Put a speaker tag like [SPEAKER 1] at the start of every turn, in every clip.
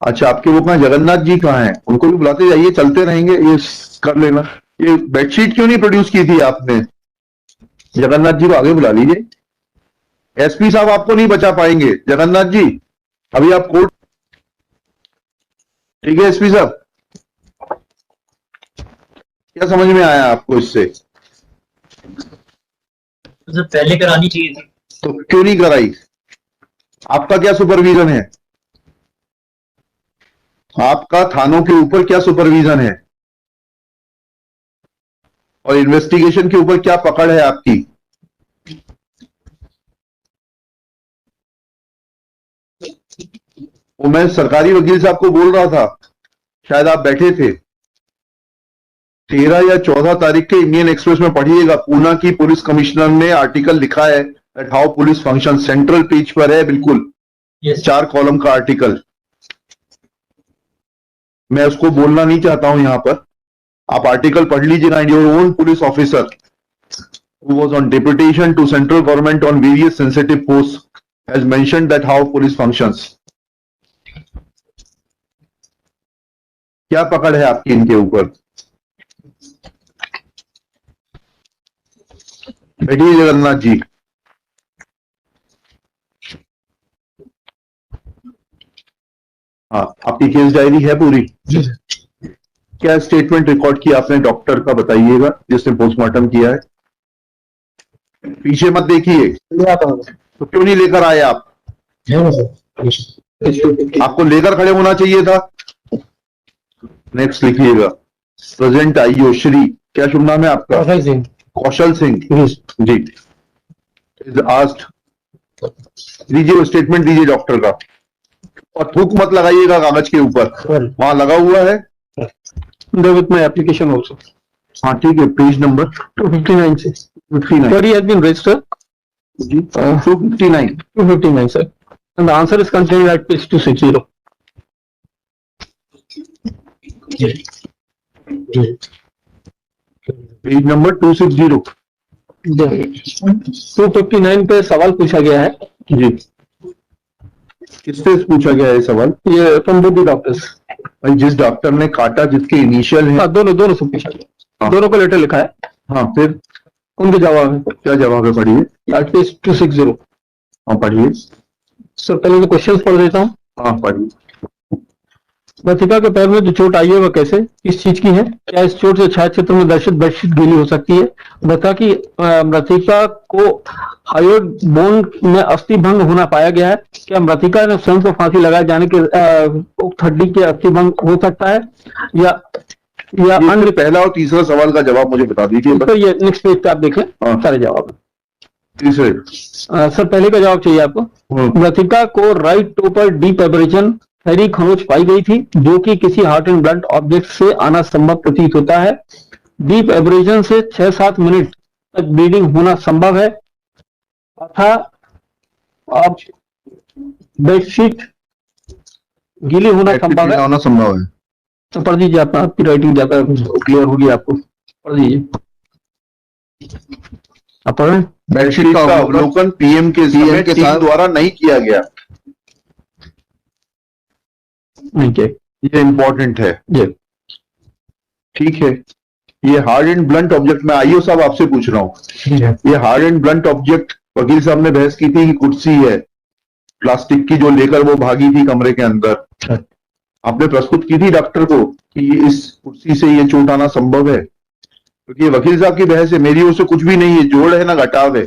[SPEAKER 1] अच्छा, आपके वो कहाँ, जगन्नाथ जी कहाँ हैं? उनको भी बुलाते जाइए, चलते रहेंगे, ये कर लेना। ये बेडशीट क्यों नहीं प्रोड्यूस की थी आपने? जगन्नाथ जी को आगे बुला लीजिए। एसपी साहब आपको नहीं बचा पाएंगे, जगन्नाथ जी। अभी आप कोर्ट, ठीक है एसपी साहब? क्या समझ में आया आपको इससे?
[SPEAKER 2] तो सर पहले करानी चाहिए थी।
[SPEAKER 1] तो क्यों नहीं कराई? आपका क्या सुपरविजन है? आपका थानों के ऊपर क्या सुपरविजन है? और इन्वेस्टिगेशन के ऊपर क्या पकड़ है आपकी? वो मैं सरकारी वकील साहब को बोल रहा था, शायद आप बैठे थे। 13 या 14 तारीख के इंडियन एक्सप्रेस में पढ़िएगा, पूना की पुलिस कमिश्नर ने आर्टिकल लिखा है that how police function, central page पर है बिल्कुल।
[SPEAKER 2] yes.
[SPEAKER 1] 4 कॉलम का आर्टिकल। मैं उसको बोलना नहीं चाहता हूं यहां पर, आप आर्टिकल पढ़ लीजिएगा। Your own police officer who was on deputation to central government on various sensitive posts has mentioned that how police functions. क्या पकड़ है आपकी इनके ऊपर? बैठिए जगन्नाथ जी। हाँ, आपकी केस डायरी है पूरी? क्या स्टेटमेंट रिकॉर्ड किया आपने डॉक्टर का, बताइएगा, जिसने पोस्टमार्टम किया है? पीछे मत देखिए। तो क्यों नहीं लेकर आए आप? आपको लेकर खड़े होना चाहिए था। नेक्स्ट लिखिएगा, प्रेजेंट आईओ श्री, क्या शुभ नाम है आपका?
[SPEAKER 3] कौशल सिंह।
[SPEAKER 1] कौशल सिंह जी। इज आस्क्ड, दीजिए वो स्टेटमेंट दीजिए डॉक्टर का, और थूक मत लगाइएगा कागज के ऊपर, वहां लगा हुआ है।
[SPEAKER 3] With my application also.
[SPEAKER 1] हाँ ठीक है, पेज नंबर
[SPEAKER 3] 259 से
[SPEAKER 1] 59।
[SPEAKER 3] query has been registered
[SPEAKER 1] जी 259
[SPEAKER 3] sir, and the answer is contained at page 260.
[SPEAKER 1] Page number 260
[SPEAKER 3] 259 पे सवाल पूछा गया है
[SPEAKER 1] जी। किससे पूछा गया है सवाल?
[SPEAKER 3] ये फ्रॉम बोथ डॉक्टर्स।
[SPEAKER 1] जिस डॉक्टर ने काटा, जिसके इनिशियल है।
[SPEAKER 3] हाँ, दोनों से पूछा गया।
[SPEAKER 1] हाँ।
[SPEAKER 3] दोनों को लेटर लिखा है।
[SPEAKER 1] हाँ, फिर
[SPEAKER 3] उनके जवाब है।
[SPEAKER 1] क्या जवाब है, पढ़िए।
[SPEAKER 3] At page 260।
[SPEAKER 1] हाँ पढ़िए
[SPEAKER 3] सर पहले तो क्वेश्चन पढ़ देता हूँ।
[SPEAKER 1] हाँ पढ़िए।
[SPEAKER 3] मृतिका के पैर में जो चोट आई है वह कैसे, किस चीज की है? क्या इस चोट से छाया क्षेत्र में दर्शित बेडशीट गीली हो सकती है? बता कि मृतिका को हायोड बोन में अस्थि भंग होना पाया गया है। क्या मृतिका ने स्वयं को फांसी लगाए जाने के उक्त हड्डी के अस्थि भंग हो सकता है, या
[SPEAKER 1] अन्य? पहला और तीसरा सवाल का जवाब मुझे बता दीजिए।
[SPEAKER 3] तो ये नेक्स्ट पेज पे आप देखें सारे जवाब।
[SPEAKER 1] तीसरे
[SPEAKER 3] सर पहले का जवाब चाहिए आपको। मृतिका को राइट टो पर डीप एब्रेजन हरी खरोच पाई गई थी, जो कि किसी हार्ट एंड ब्लड ऑब्जेक्ट से आना संभव प्रतीत होता है। डीप एब्रेजन से 6-7 मिनट तक ब्लीडिंग होना संभव है, तथा अब बेडशीट गीली होना संभव है। तो पढ़ दीजिए, आपकी राइटिंग ज्यादा क्लियर होगी, आपको पढ़ दीजिए। आप पढ़ रहे हैं?
[SPEAKER 1] बेडशीट का अवलोकन पीएम के साथ द्वारा नहीं किया गया। ये इंपॉर्टेंट है ये, ठीक है। ये हार्ड एंड ब्लंट ऑब्जेक्ट, मैं आईओ साहब आपसे पूछ रहा हूँ, ये हार्ड एंड ब्लंट ऑब्जेक्ट वकील साहब ने बहस की थी कि कुर्सी है प्लास्टिक की, जो लेकर वो भागी थी कमरे के अंदर। आपने प्रस्तुत की थी डॉक्टर को कि इस कुर्सी से ये चोट आना संभव है? क्योंकि ये वकील साहब की बहस है, मेरी ओर से कुछ भी नहीं है, जोड़ है ना घटाव है।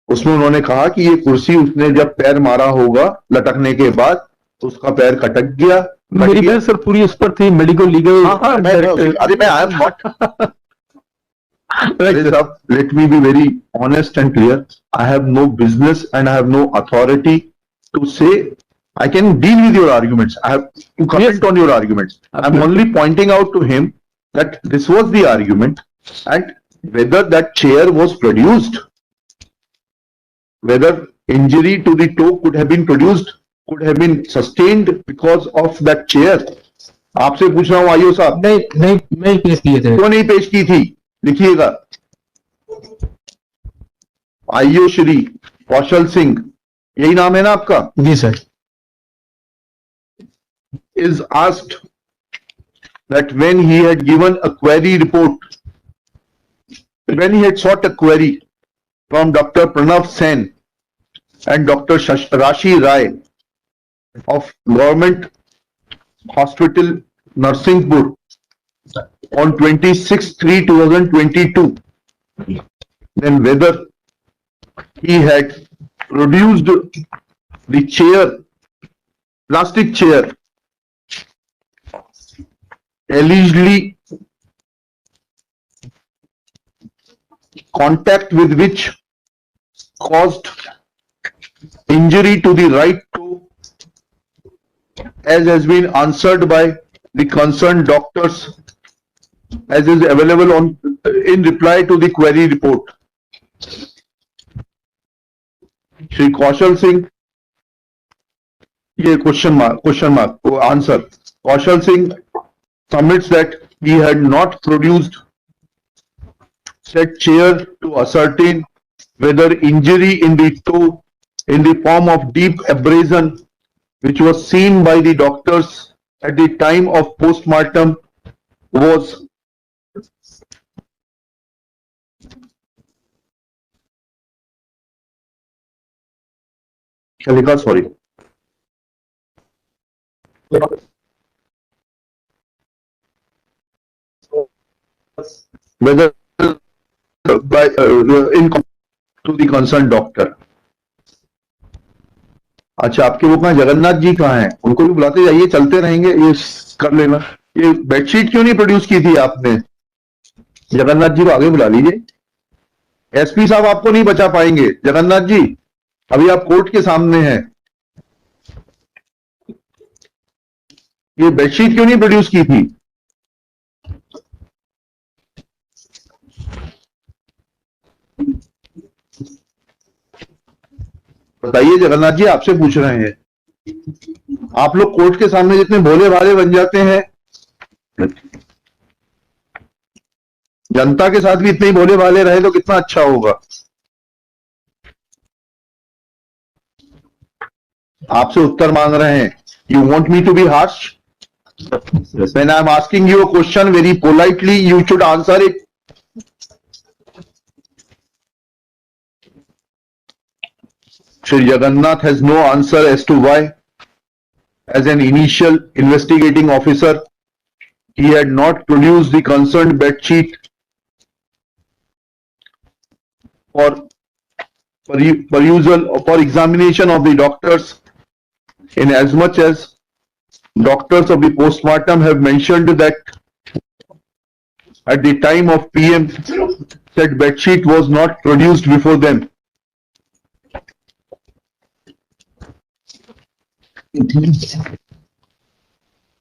[SPEAKER 1] उसमें उन्होंने कहा कि ये कुर्सी उसने जब पैर मारा होगा लटकने के बाद, तो उसका पैर कटक गया।
[SPEAKER 3] मेरी बहस सर पूरी उस पर थी, मेडिकल लीगल।
[SPEAKER 1] अरे मैं I am not, let me be very honest and clear. I have no business and I have no authority to say. I can deal with your arguments. I have to comment on your arguments. I'm only pointing out to him that this was the argument, and whether that chair was produced, whether injury to the toe could have been produced, could have been sustained because of that chair. आपसे पूछ रहा हूँ IO साहब।
[SPEAKER 3] नहीं पेश किए थे।
[SPEAKER 1] क्यों नहीं पेश की थी? लिखिएगा, आईओ श्री कौशल सिंह, यही नाम है ना आपका?
[SPEAKER 3] जी sir.
[SPEAKER 1] is asked that when he had given a query report, when he had sought a query from Dr. Pranav Sen and Dr. Rashi Rai of Government Hospital, Narsinghpur on 26/3/2022, then whether he had produced the chair, plastic chair, allegedly contact with which caused injury to the right toe, as has been answered by the concerned doctors, as is available on in reply to the query report. Shri Kaushal Singh, ये question mark answer. Kaushal Singh submits that he had not produced said chair to ascertain whether injury in the toe in the form of deep abrasion, which was seen by the doctors at the time of postmortem, was sorry. Whether by in to the concerned doctor. अच्छा, आपके वो कहाँ, जगन्नाथ जी कहाँ हैं? उनको भी बुलाते जाइए, चलते रहेंगे, ये कर लेना। ये बेडशीट क्यों नहीं प्रोड्यूस की थी आपने? जगन्नाथ जी को आगे बुला लीजिए। एसपी साहब आपको नहीं बचा पाएंगे। जगन्नाथ जी, अभी आप कोर्ट के सामने हैं। ये बेडशीट क्यों नहीं प्रोड्यूस की थी? बताइए जगन्नाथ जी, आपसे पूछ रहे हैं। आप लोग कोर्ट के सामने जितने भोले भाले बन जाते हैं, जनता के साथ भी इतने ही भोले भाले रहे तो कितना अच्छा होगा। आपसे उत्तर मांग रहे हैं। You want me to be harsh? When I am asking you a question very politely, you should answer it. Shri Jagannath has no answer as to why, as an initial investigating officer, he had not produced the concerned bed sheet for perusal or for examination of the doctors, in as much as doctors of the postmortem have mentioned that at the time of PM, said bed sheet was not produced before them.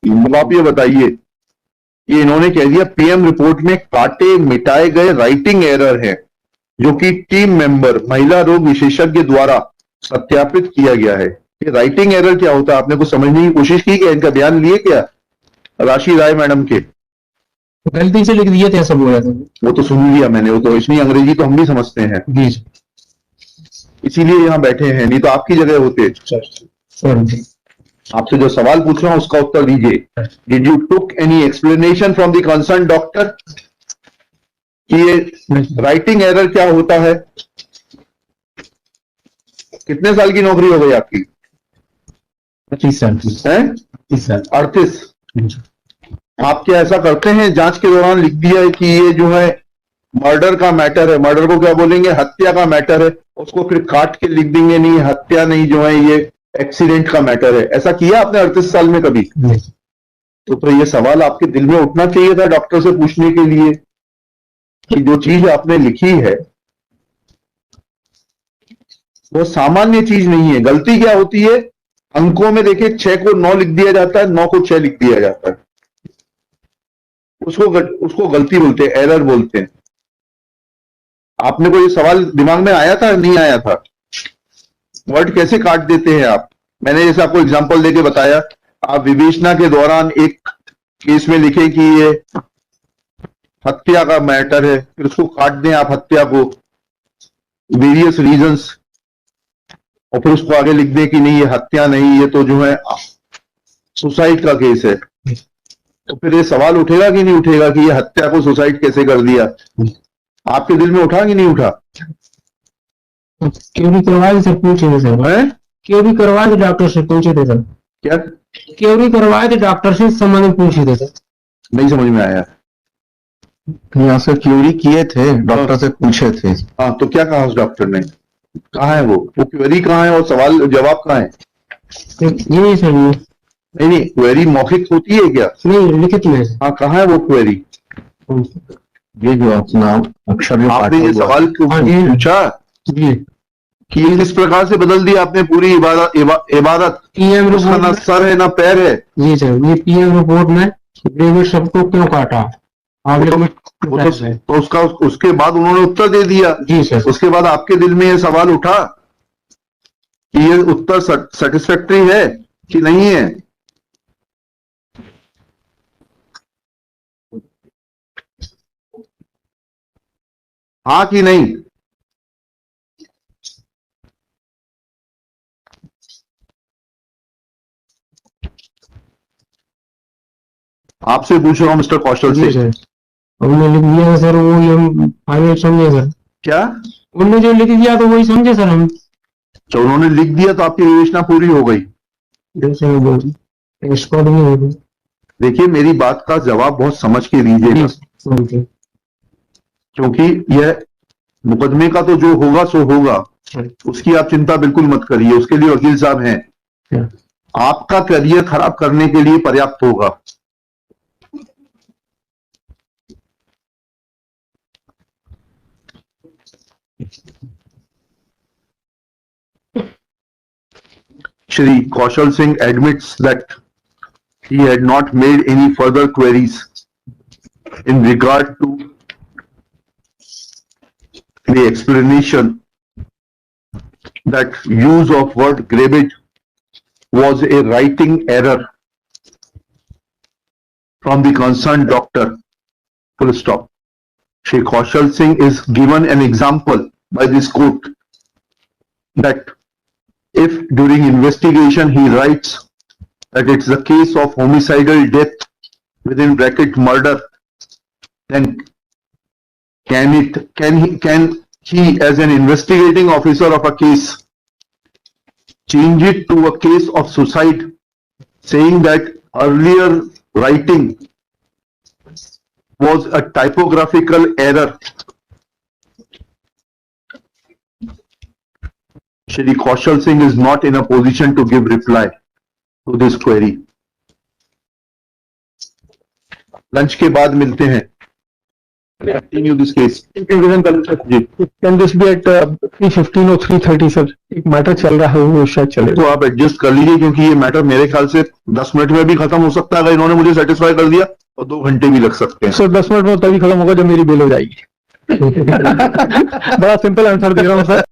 [SPEAKER 1] अब आप ये बताइए, ये इन्होंने कह दिया PM report में काटे मिटाए गए राइटिंग एरर है, जो कि टीम मेंबर महिला रोग विशेषज्ञ द्वारा सत्यापित किया गया है। ये राइटिंग एरर क्या होता है? आपने कुछ समझने की कोशिश की क्या? इनका बयान लिए क्या राशि राय मैडम के?
[SPEAKER 2] गलती से लिख दिए थे, सब हो जाता। वो
[SPEAKER 1] तो सुन लिया मैंने, वो तो इसमें अंग्रेजी तो हम भी समझते हैं जी, इसीलिए यहाँ बैठे हैं, नहीं तो आपकी जगह होते। आपसे जो सवाल पूछ रहा हूं उसका उत्तर दीजिए। Did you took any explanation from the concern doctor कि ये राइटिंग एरर क्या होता है? कितने साल की नौकरी हो गई आपकी?
[SPEAKER 2] 25 साल की है।
[SPEAKER 1] 38। आप क्या ऐसा करते हैं, जांच के दौरान लिख दिया है कि ये जो है मर्डर का मैटर है, मर्डर को क्या बोलेंगे, हत्या का मैटर है, उसको फिर काट के लिख देंगे नहीं हत्या नहीं, जो है ये एक्सीडेंट का मैटर है? ऐसा किया आपने 38 साल में कभी? तो ये सवाल आपके दिल में उठना चाहिए था डॉक्टर से पूछने के लिए कि जो चीज आपने लिखी है वो सामान्य चीज नहीं है। गलती क्या होती है, अंकों में देखिए 6 को 9 लिख दिया जाता है, 9 को 6 लिख दिया जाता है, उसको गलती बोलते हैं, एरर बोलते हैं। आपने को ये सवाल दिमाग में आया था, नहीं आया था? वर्ड कैसे काट देते हैं आप? मैंने जैसे आपको एग्जांपल देके बताया, आप विवेचना के दौरान एक केस में लिखे कि ये हत्या का मैटर है, फिर उसको काट दें आप हत्या को, वेरियस रीजंस, और फिर उसको आगे लिख दें कि नहीं ये हत्या नहीं, ये तो जो है सुसाइड का केस है, तो फिर ये सवाल उठेगा कि नहीं उठेगा कि ये हत्या को सुसाइड कैसे कर दिया? आपके दिल में उठा कि नहीं उठा?
[SPEAKER 2] क्यों भी करवाए थे सर, पूछे थे सर,
[SPEAKER 1] है
[SPEAKER 2] क्यों भी करवाए थे डॉक्टर से पूछे थे सर,
[SPEAKER 1] क्या?
[SPEAKER 2] क्यों भी करवाए थे डॉक्टर से संबंध में पूछे थे सर।
[SPEAKER 1] नहीं समझ में आया।
[SPEAKER 4] यहाँ से क्यूरी किए थे, डॉक्टर से पूछे थे।
[SPEAKER 1] हाँ, तो क्या कहा उस डॉक्टर ने? कहाँ है वो क्वेरी कहाँ है और सवाल जवाब कहाँ है?
[SPEAKER 2] ये सर ये
[SPEAKER 1] नहीं नहीं, क्वेरी मौखिक होती है क्या?
[SPEAKER 2] नहीं लिखित में।
[SPEAKER 1] हाँ, कहाँ है वो क्वेरी?
[SPEAKER 4] ये जो अपना अक्षर जो
[SPEAKER 1] आपने ये
[SPEAKER 4] काटा हुआ
[SPEAKER 1] सवाल क्यों
[SPEAKER 2] हाँ, ये-
[SPEAKER 1] पूछा
[SPEAKER 2] जी
[SPEAKER 1] कि ये किस प्रकार से बदल दिया आपने पूरी इबादत?
[SPEAKER 2] पीएम
[SPEAKER 1] उसका
[SPEAKER 2] रिपोर्ट
[SPEAKER 1] ना
[SPEAKER 2] में,
[SPEAKER 1] सर है ना पैर है।
[SPEAKER 2] जी सर ये पीएम रिपोर्ट में डेविड सबको क्यों काटा आप लोग में
[SPEAKER 1] वो तो उसका उसके बाद उन्होंने उत्तर दे दिया।
[SPEAKER 2] जी सर।
[SPEAKER 1] उसके बाद आपके दिल में ये सवाल उठा कि ये उत्तर सेटिस्फैक्टरी है कि नहीं है? हाँ कि नहीं? आपसे पूछ रहा हूं मिस्टर कौशल
[SPEAKER 2] जी
[SPEAKER 1] से।
[SPEAKER 2] सर उन्होंने लिख दिया सर, वो हम फाइनल समझे सर,
[SPEAKER 1] क्या?
[SPEAKER 2] उन्होंने जो लिख दिया तो वही समझे सर हम।
[SPEAKER 1] तो उन्होंने लिख दिया तो आपकी विवेचना पूरी हो गई।
[SPEAKER 2] स्पॉट में होगी।
[SPEAKER 1] देखिए, मेरी बात का जवाब बहुत समझ के दीजिएगा,
[SPEAKER 2] जी
[SPEAKER 1] क्योंकि यह मुकदमे का तो जो होगा सो होगा, उसकी आप चिंता बिल्कुल मत करिए, उसके लिए वकील साहब हैं। आपका करियर खराब करने के लिए पर्याप्त होगा। Shri Kaushal Singh admits that he had not made any further queries in regard to the explanation that use of word gravid was a writing error from the concerned doctor. Full stop. Shri Kaushal Singh is given an example by this court that if during investigation he writes that it's the case of homicidal death within bracket murder, then can he as an investigating officer of a case change it to a case of suicide, saying that earlier writing was a typographical error? Shri Kaushal Singh is not in a position to give reply to this query. लंच के बाद मिलते हैं। Continue this case. जी।
[SPEAKER 3] Can this be at 3:15 or 3:30 सर? एक matter चल रहा है वो शायद चलेगा।
[SPEAKER 1] तो आप एडजस्ट कर लीजिए, क्योंकि ये मैटर मेरे ख्याल से 10 मिनट में भी खत्म हो सकता है अगर इन्होंने मुझे सेटिस्फाई कर दिया, और 2 घंटे भी लग सकते हैं।
[SPEAKER 3] सर 10 मिनट में तभी खत्म होगा जब मेरी बिल हो जाएगी। बड़ा सिंपल आंसर दे रहा हूँ सर।